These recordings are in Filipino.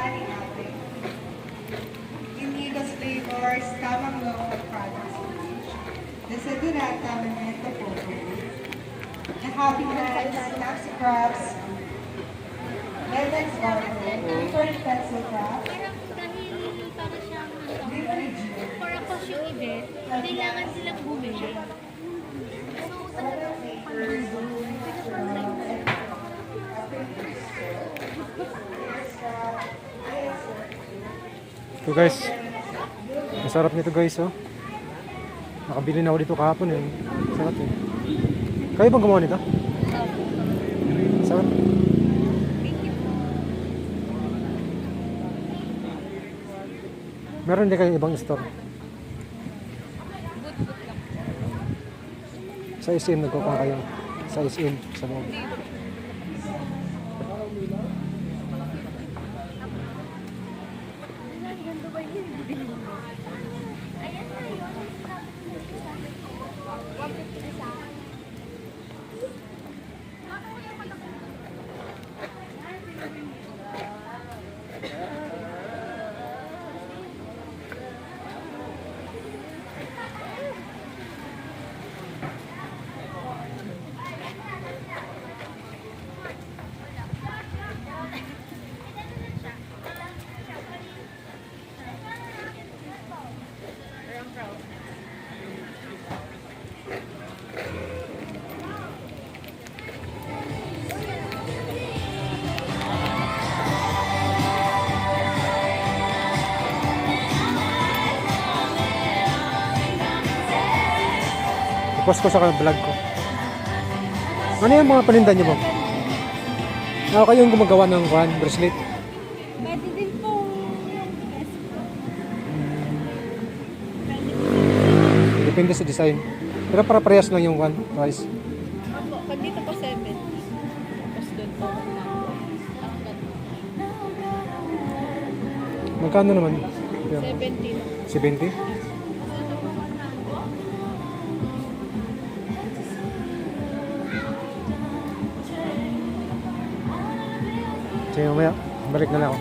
honey apple. Indigo's flavors, tamang local products. Desiderato, memento poco. The Happy Nuts, Napsy Crabs, Lemons Order, Different Pencil Craft, Parang dahil para siyang Liquid Gin, for a cost yung event, kailangan silang bumili. So, talagang Ito guys, masarap nito guys oh. Nakabili na ako dito kahapon eh. Sarap eh. Kayo bang gumawa nito? Sarap. Meron din kayong ibang store? Sa SM nagkukuha kayo? Sa SM, sa loob. I-post ko sa vlog ko. Ano yung mga paninda niyo mo? Ako kayo yung gumagawa ng bracelet. pwede din po yung Depende sa design. Pero para parehas lang yung price. Opo, pag dito po 7. Tapos doon po. Magkano naman? 17. 70? Sige, mamaya. Balik na lang ako.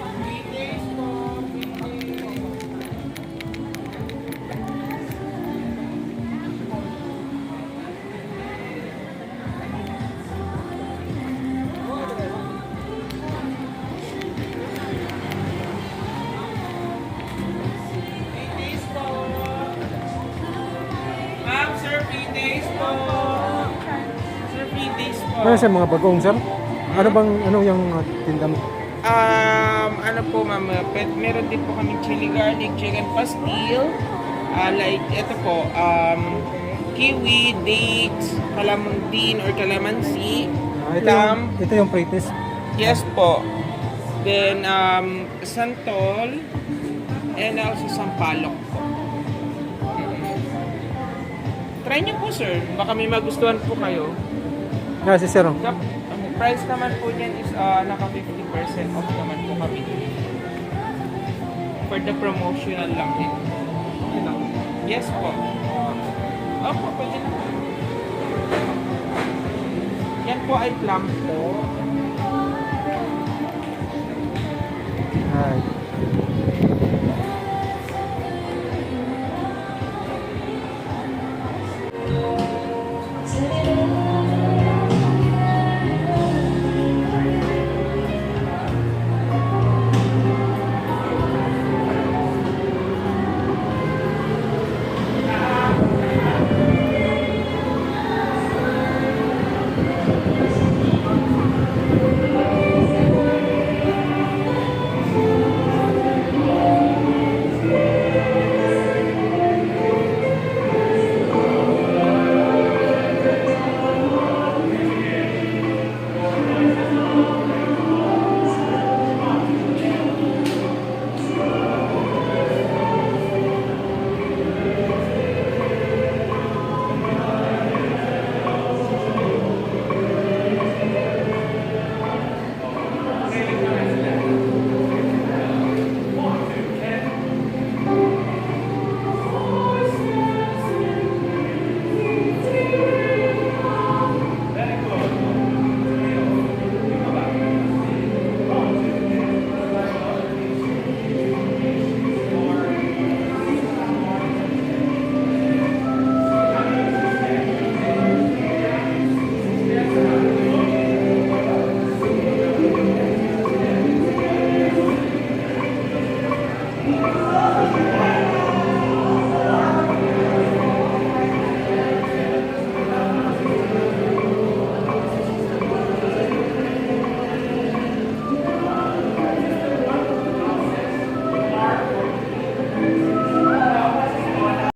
Ma'am, sir, free days po. Sir, free days po. Ano sa mga bagong sir? Ano bang, anong yung tinda mo? Ano po ma'am, meron din po kami chili garlic, chicken pastil. Like, ito po, kiwi, dates, calamondin or calamansi, plum. Ito yung pretest. Yes po. Then, santol, and also sampalok po. Try niyo po sir, baka may magustuhan po kayo. Si sir. Oh. Ang price naman po niyan is naka 50% off naman po kami. For the promotional lang din. Yes po. Opo, pwede na po. Yan po ay plum po. Ay.